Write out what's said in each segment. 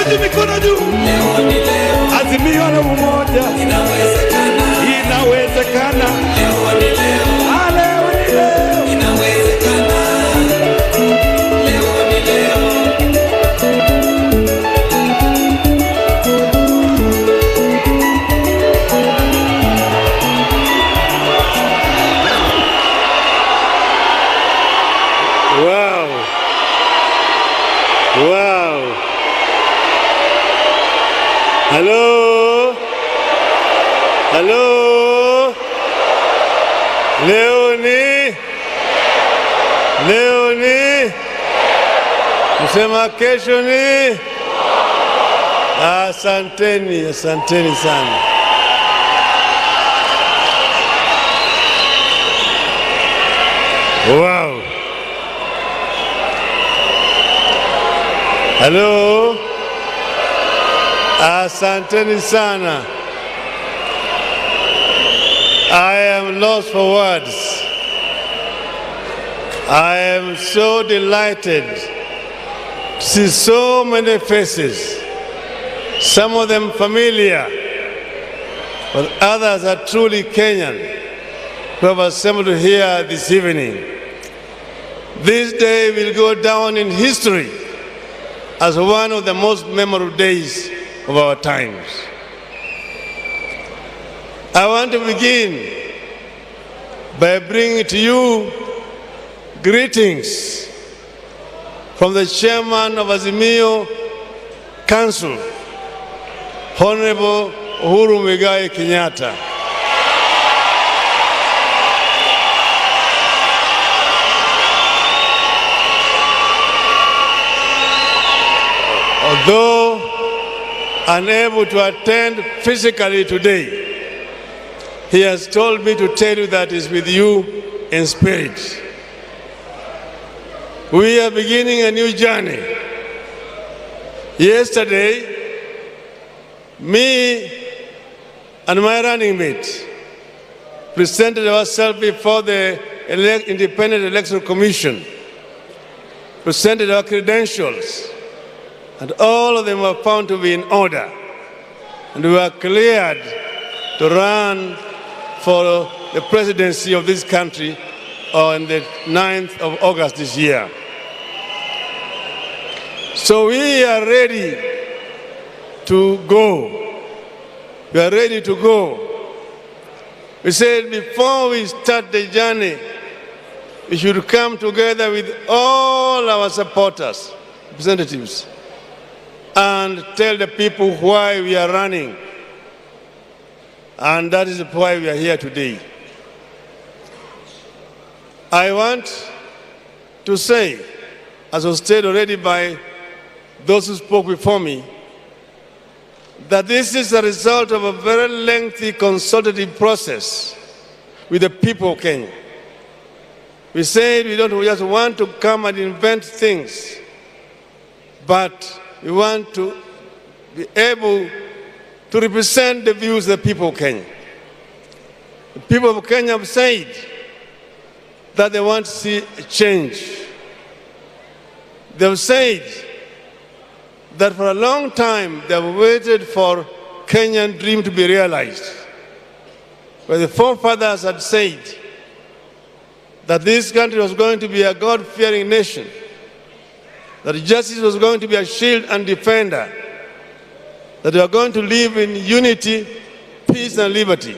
mikono juu. Leo ni leo. Azimio la umoja. Inawezekana. Inawezekana. Leo ni leo. Leo ni leo. Inawezekana. Leo ni leo. Wow. Wow. Hello. Hello. Leoni. Msema kesho ni. Asanteni sana. Wow. Hello. Asanteni sana. I am lost for words. I am so delighted to see so many faces, some of them familiar, but others are truly Kenyan, who have assembled here this evening. This day will go down in history as one of the most memorable days of our times. I want to begin by bringing to you greetings from the chairman of Azimio Council, Honorable Uhuru Muigai Kenyatta. Although unable to attend physically today, he has told me to tell you that he's with you in spirit. We are beginning a new journey. Yesterday, me and my running mate presented ourselves before the Independent Election Commission, presented our credentials, and all of them were found to be in order, and we were cleared to run for the presidency of this country on the 9th of August this year. So we are ready to go. We are ready to go. We said before we start the journey, we should come together with all our supporters, representatives, and tell the people why we are running. And that is why we are here today. I want to say, as was stated already by those who spoke before me, that this is a result of a very lengthy consultative process with the people of Kenya. We said we don't just want to come and invent things, but we want to be able to represent the views of the people of Kenya. The people of Kenya have said that they want to see a change. They have said that for a long time they have waited for Kenyan dream to be realized. Where the forefathers had said that this country was going to be a God-fearing nation, that justice was going to be a shield and defender, that we are going to live in unity, peace, and liberty.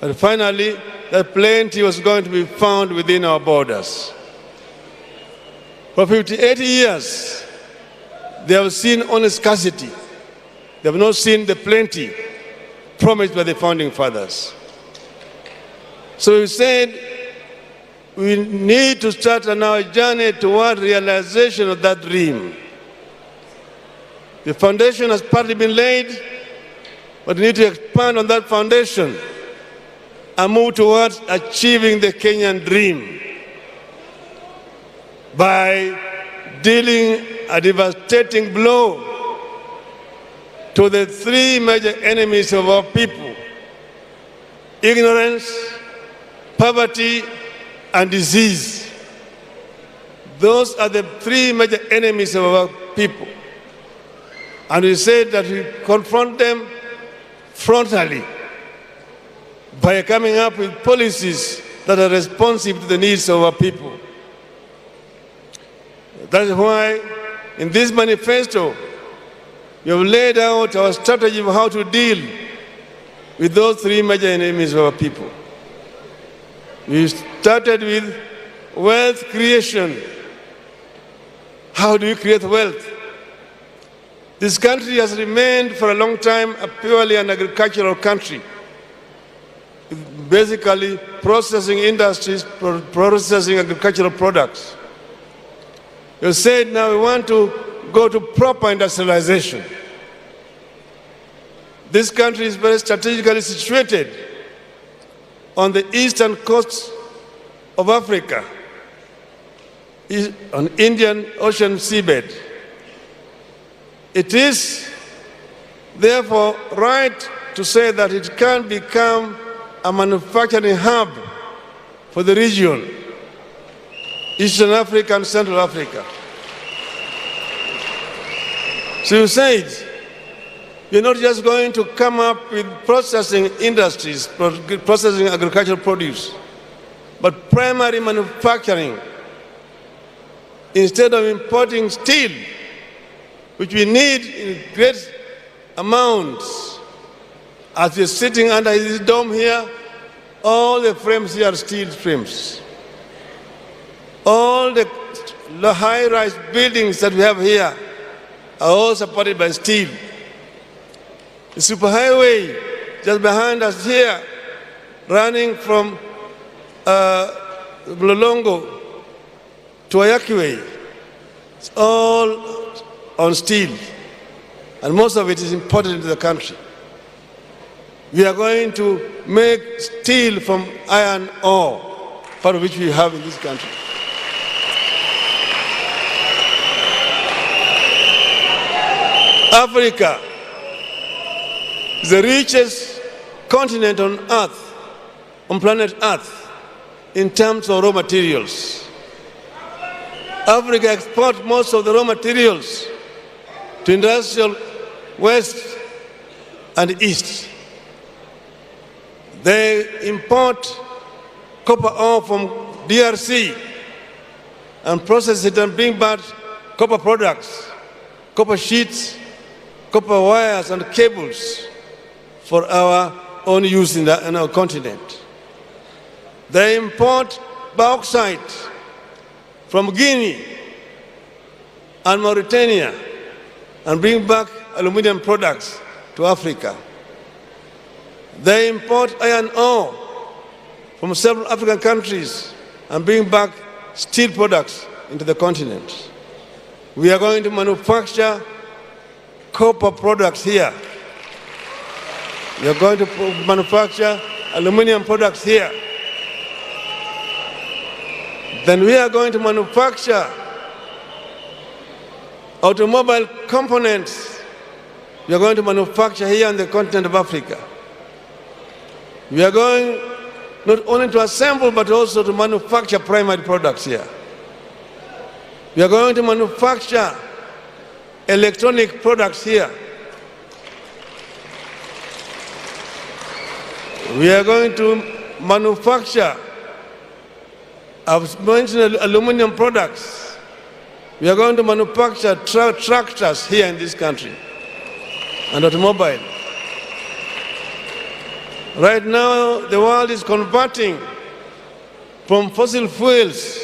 And finally, that plenty was going to be found within our borders. For 80 years, they have seen only scarcity. They have not seen the plenty promised by the founding fathers. So we said we need to start on our journey toward realization of that dream. The foundation has partly been laid, but we need to expand on that foundation and move towards achieving the Kenyan dream by dealing a devastating blow to the three major enemies of our people: ignorance, poverty, and disease. Those are the three major enemies of our people. And we said that we confront them frontally by coming up with policies that are responsive to the needs of our people. That is why in this manifesto, we have laid out our strategy of how to deal with those three major enemies of our people. We started with wealth creation. How do we create wealth? This country has remained for a long time purely an agricultural country, basically processing industries, processing agricultural products. You said now we want to go to proper industrialization. This country is very strategically situated on the eastern coast of Africa, on Indian Ocean seabed. It is therefore right to say that it can become a manufacturing hub for the region, Eastern Africa and Central Africa. So you said, you're not just going to come up with processing industries, processing agricultural produce, but primary manufacturing. Instead of importing steel, which we need in great amounts, as we're sitting under this dome here, all the frames here are steel frames. All the high-rise buildings that we have here are all supported by steel. The superhighway just behind us here, running from Mlolongo to Ayakiwe, it's all on steel, and most of it is imported into the country. We are going to make steel from iron ore, part of which we have in this country. Africa is the richest continent on Earth, on planet Earth, in terms of raw materials. Africa exports most of the raw materials to industrial West and East. They import copper ore from DRC and process it and bring back copper products, copper sheets, copper wires and cables for our own use in our continent. They import bauxite from Guinea and Mauritania and bring back aluminum products to Africa. They import iron ore from several African countries and bring back steel products into the continent. We are going to manufacture copper products here. We are going to manufacture aluminum products here. Then we are going to manufacture automobile components. We are going to manufacture here on the continent of Africa. We are going not only to assemble but also to manufacture primary products here. We are going to manufacture electronic products here. We are going to manufacture, I've mentioned aluminum products. We are going to manufacture tractors here in this country and automobile. Right now, the world is converting from fossil fuels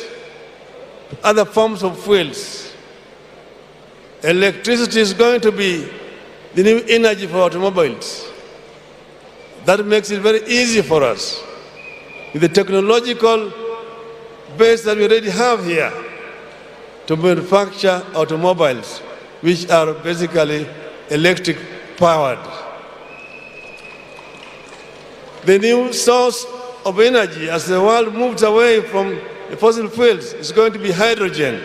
to other forms of fuels. Electricity is going to be the new energy for automobiles. That makes it very easy for us, with the technological base that we already have here, to manufacture automobiles, which are basically electric powered. The new source of energy as the world moves away from the fossil fuels is going to be hydrogen.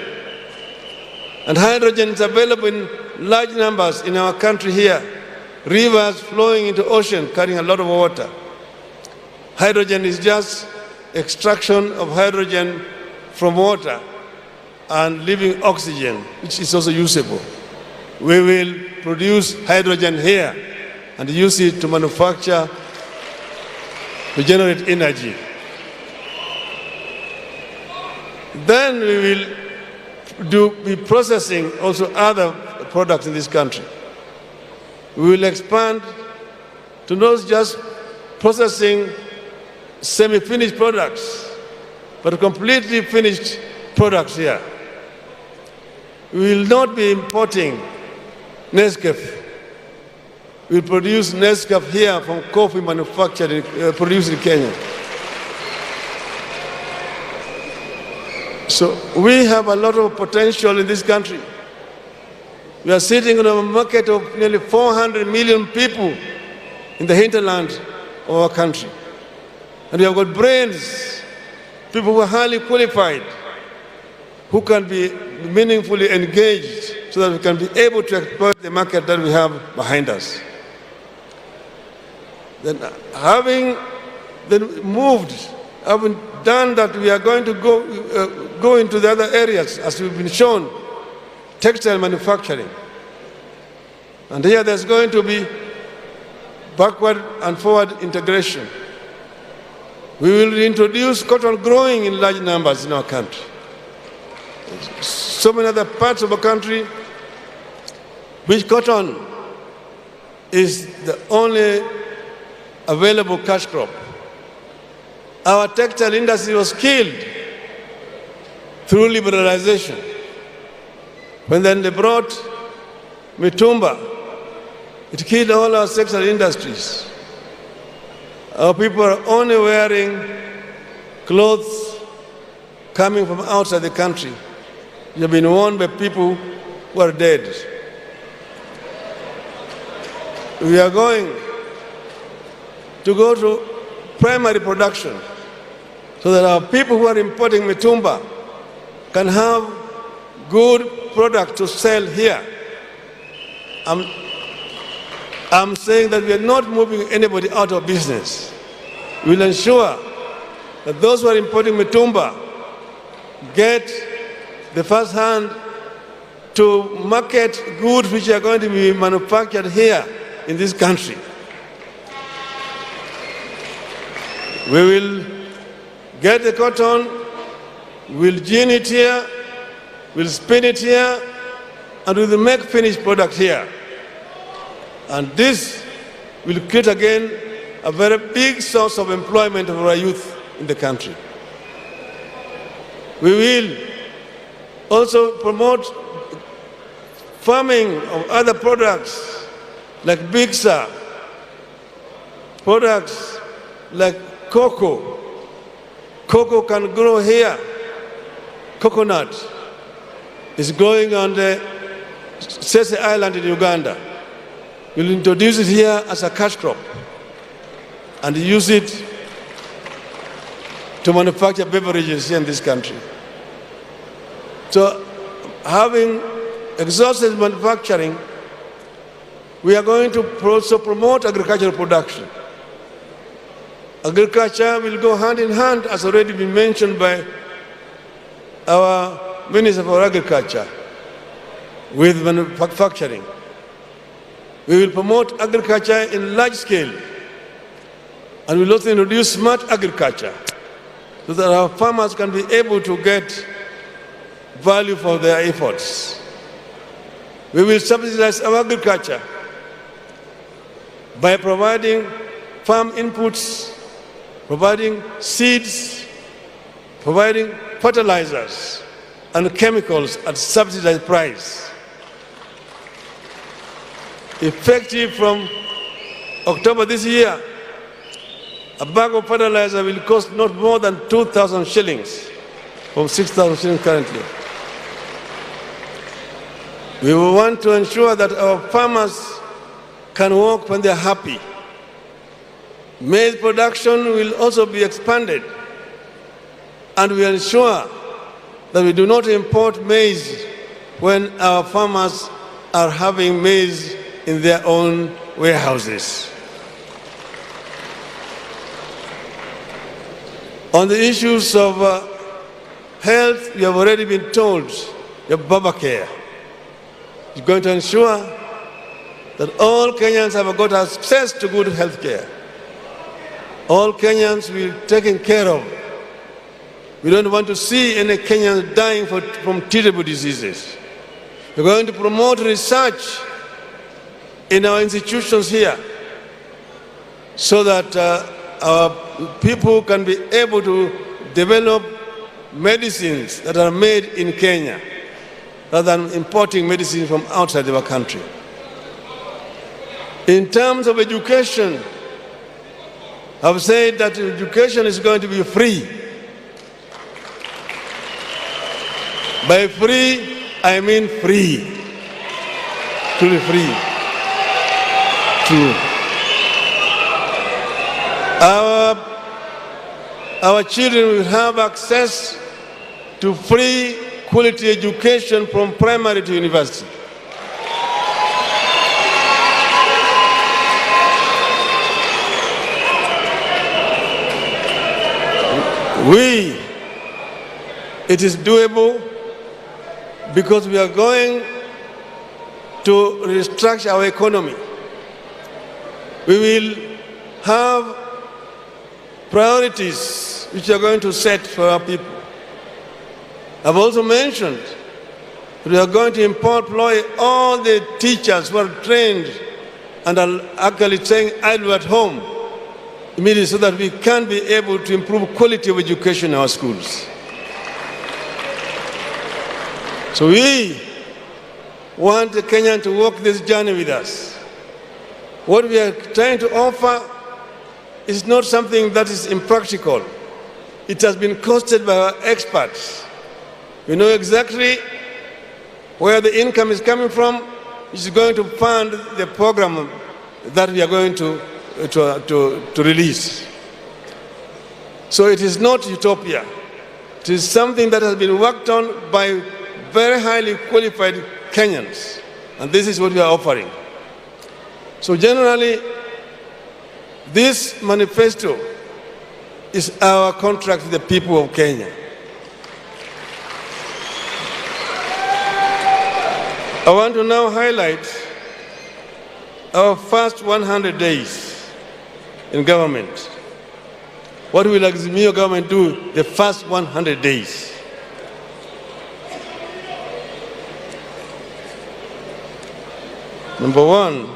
And hydrogen is available in large numbers in our country here. Rivers flowing into ocean carrying a lot of water. Hydrogen is just extraction of hydrogen from water and leaving oxygen, which is also usable. We will produce hydrogen here and use it to manufacture, to generate energy. Then we will be processing also other products in this country. We will expand to not just processing semi-finished products, but completely finished products here. We will not be importing Nescafe. We will produce Nescafe here from coffee manufactured, produced in Kenya. So we have a lot of potential in this country. We are sitting on a market of nearly 400 million people in the hinterland of our country. And we have got brains, people who are highly qualified, who can be meaningfully engaged so that we can be able to exploit the market that we have behind us. Then having done that, we are going to go into the other areas, as we've been shown, textile manufacturing. And here there's going to be backward and forward integration. We will introduce cotton growing in large numbers in our country. So many other parts of the country which cotton is the only available cash crop. Our textile industry was killed through liberalization. When then they brought mitumba, it killed all our textile industries. Our people are only wearing clothes coming from outside the country. They have been worn by people who are dead. We are going to go to primary production so that our people who are importing mitumba can have good product to sell here. I'm saying that we are not moving anybody out of business. We will ensure that those who are importing mitumba get the first hand to market goods which are going to be manufactured here in this country. We will get the cotton, we'll gin it here, we'll spin it here, and we will make finished product here. And this will create again a very big source of employment for our youth in the country. We will also promote farming of other products like bigsa, products like cocoa. Cocoa can grow here. Coconut is growing on the Sese Island in Uganda. We'll introduce it here as a cash crop and use it to manufacture beverages here in this country. So, having exhausted manufacturing, we are going to also promote agricultural production. Agriculture will go hand in hand, as already been mentioned by our Minister for Agriculture, with manufacturing. We will promote agriculture in large scale, and we'll also introduce smart agriculture so that our farmers can be able to get value for their efforts. We will subsidize our agriculture by providing farm inputs, providing seeds, providing fertilizers and chemicals at subsidized price. Effective from October this year, a bag of fertilizer will cost not more than 2,000 shillings, from 6,000 shillings currently. We will want to ensure that our farmers can work when they're happy. Maize production will also be expanded, and we ensure that we do not import maize when our farmers are having maize in their own warehouses. On the issues of health, you have already been told, your Baba Care. It's going to ensure that all Kenyans have got access to good health care. All Kenyans will be taken care of. We don't want to see any Kenyans dying from treatable diseases. We're going to promote research in our institutions here so that our people can be able to develop medicines that are made in Kenya rather than importing medicines from outside our country. In terms of education, I've said that education is going to be free. By free, I mean free. Truly free. True. Our children will have access to free quality education from primary to university. It is doable because we are going to restructure our economy. We will have priorities which are going to set for our people. I've also mentioned that we are going to employ all the teachers who are trained and are actually staying idle at home immediately so that we can be able to improve quality of education in our schools. So we want the Kenyan to walk this journey with us. What we are trying to offer is not something that is impractical. It has been costed by our experts. We know exactly where the income is coming from, which is going to fund the program that we are going to release. So it is not utopia. It is something that has been worked on by very highly qualified Kenyans, and this is what we are offering. So generally, this manifesto is our contract with the people of Kenya. I want to now highlight our first 100 days in government. What will Azimio government do the first 100 days? Number one,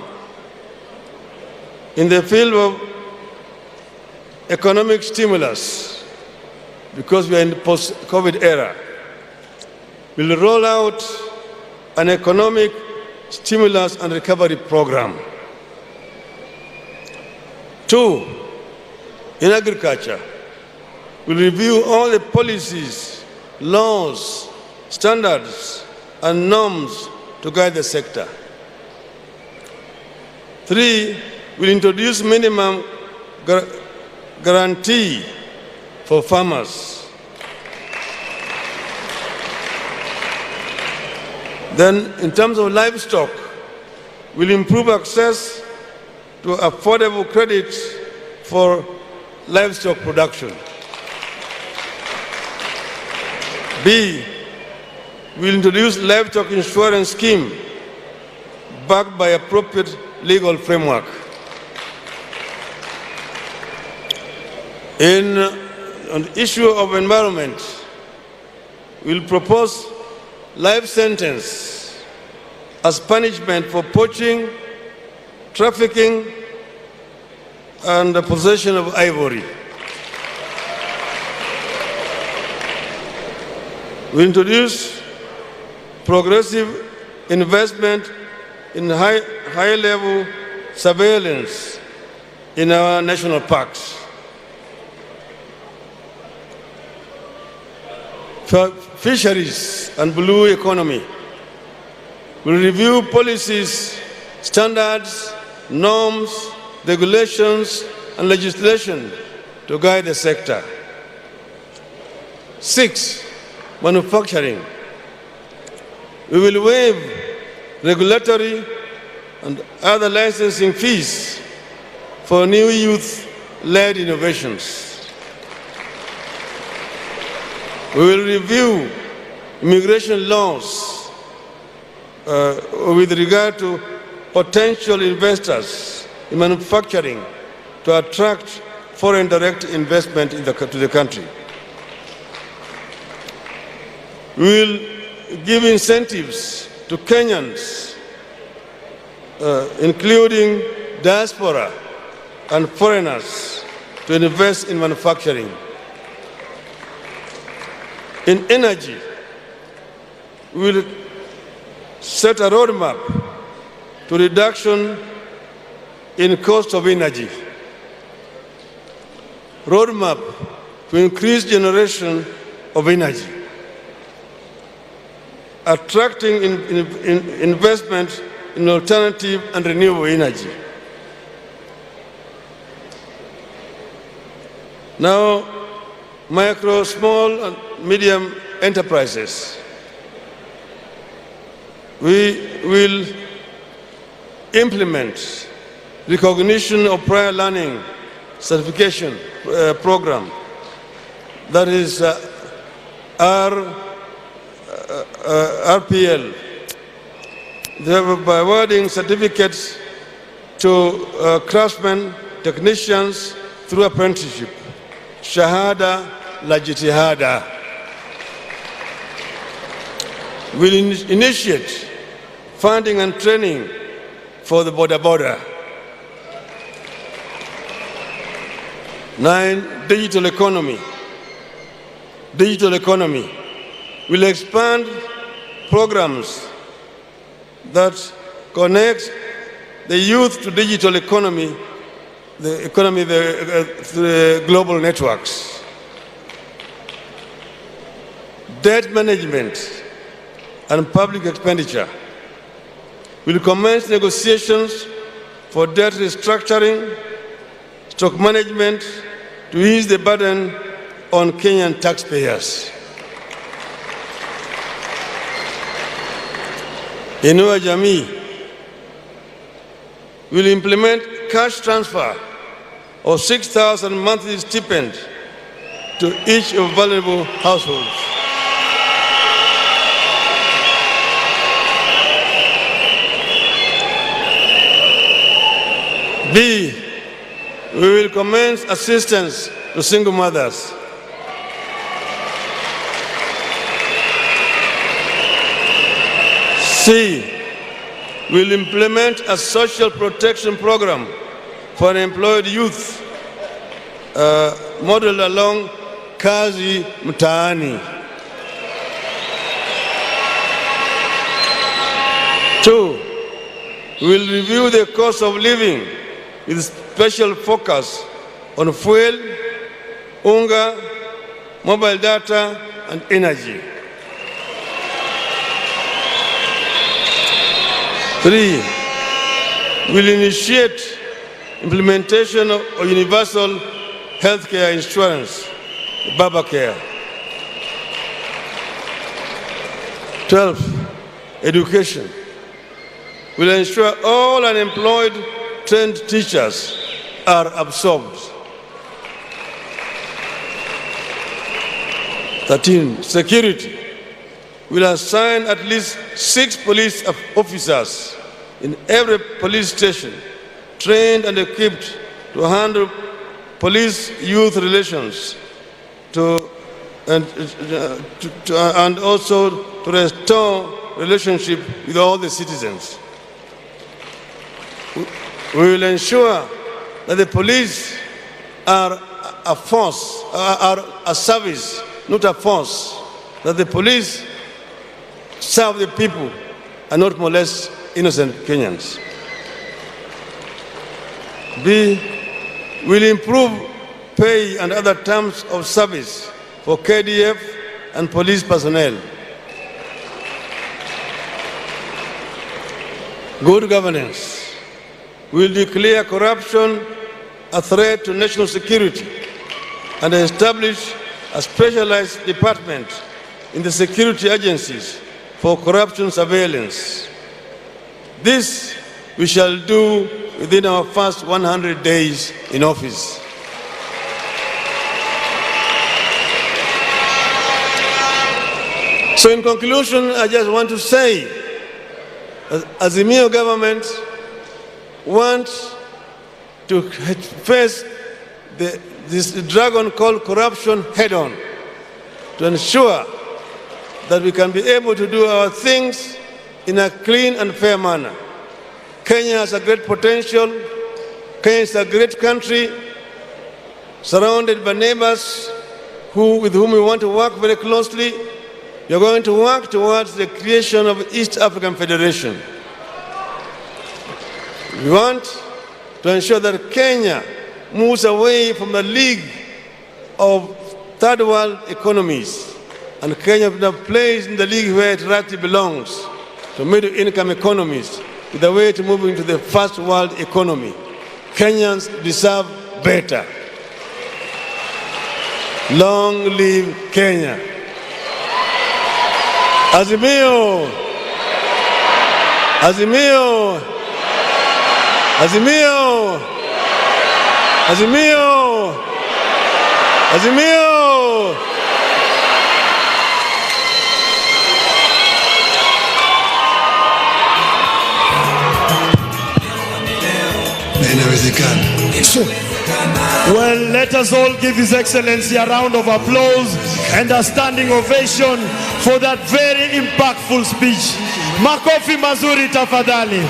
in the field of economic stimulus, because we are in the post-COVID era, we'll roll out an economic stimulus and recovery program. Two, in agriculture, we'll review all the policies, laws, standards, and norms to guide the sector. Three, we'll introduce minimum guarantee for farmers. Then, in terms of livestock, we'll improve access to affordable credit for livestock production. B, we'll introduce livestock insurance scheme backed by appropriate legal framework. On the issue of environment, we'll propose life sentence as punishment for poaching, trafficking, and the possession of ivory. We introduce progressive investment in high-level surveillance in our national parks. For fisheries and blue economy, we review policies, standards, norms, regulations, and legislation to guide the sector. 6, manufacturing. We will waive regulatory and other licensing fees for new youth-led innovations. We will review immigration laws with regard to potential investors in manufacturing to attract foreign direct investment to the country. We will give incentives to Kenyans, including diaspora and foreigners, to invest in manufacturing. In energy, we will set a roadmap to reduction in cost of energy, roadmap to increase generation of energy, attracting investment in alternative and renewable energy. Now, micro, small, and medium enterprises. We will implement recognition of prior learning certification program, that is RPL, by awarding certificates to craftsmen, technicians through apprenticeship, shahada la jitihada. We'll initiate funding and training for the border. 9, digital economy. Digital economy. We'll expand programs that connect the youth to digital economy, the global networks. Debt management and public expenditure. We'll commence negotiations for debt restructuring, stock management, to ease the burden on Kenyan taxpayers. Inua Jamii will implement cash transfer of 6,000 monthly stipend to each of vulnerable households. B, we will commence assistance to single mothers. C, we will implement a social protection program for unemployed youth, modeled along Kazi Mtaani. 2, we will review the cost of living with special focus on fuel, unga, mobile data, and energy. 3, we'll initiate implementation of universal healthcare insurance, Babacare. 12, education. We'll ensure all unemployed trained teachers are absorbed. 13, security. We'll assign at least 6 police officers in every police station, trained and equipped to handle police-youth relations, and also to restore relationship with all the citizens. We will ensure that the police are a force, are a service, not a force, that the police serve the people and not molest innocent Kenyans. B, will improve pay and other terms of service for KDF and police personnel. Good governance. We will declare corruption a threat to national security and establish a specialized department in the security agencies for corruption surveillance. This we shall do within our first 100 days in office. So in conclusion, I just want to say Azimio government want to face this dragon called corruption head-on, to ensure that we can be able to do our things in a clean and fair manner. Kenya has a great potential. Kenya is a great country, surrounded by neighbors with whom we want to work very closely. We are going to work towards the creation of East African Federation. We want to ensure that Kenya moves away from the league of third world economies, and Kenya plays in the league where it rightly belongs, to middle income economies, with a way to move into the first world economy. Kenyans deserve better. Long live Kenya. Azimio! Azimio! Azimio! Azimio! Azimio! Well, let us all give His Excellency a round of applause and a standing ovation for that very impactful speech. Makofi mazuri tafadhali.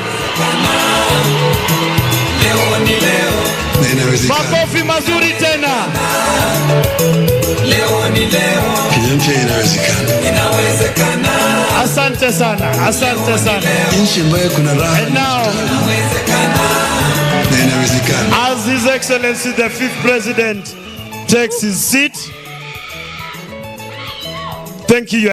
Makofi mazuri tena. Asante sana, asante sana. And now, as His Excellency the 5th President takes his seat, thank you.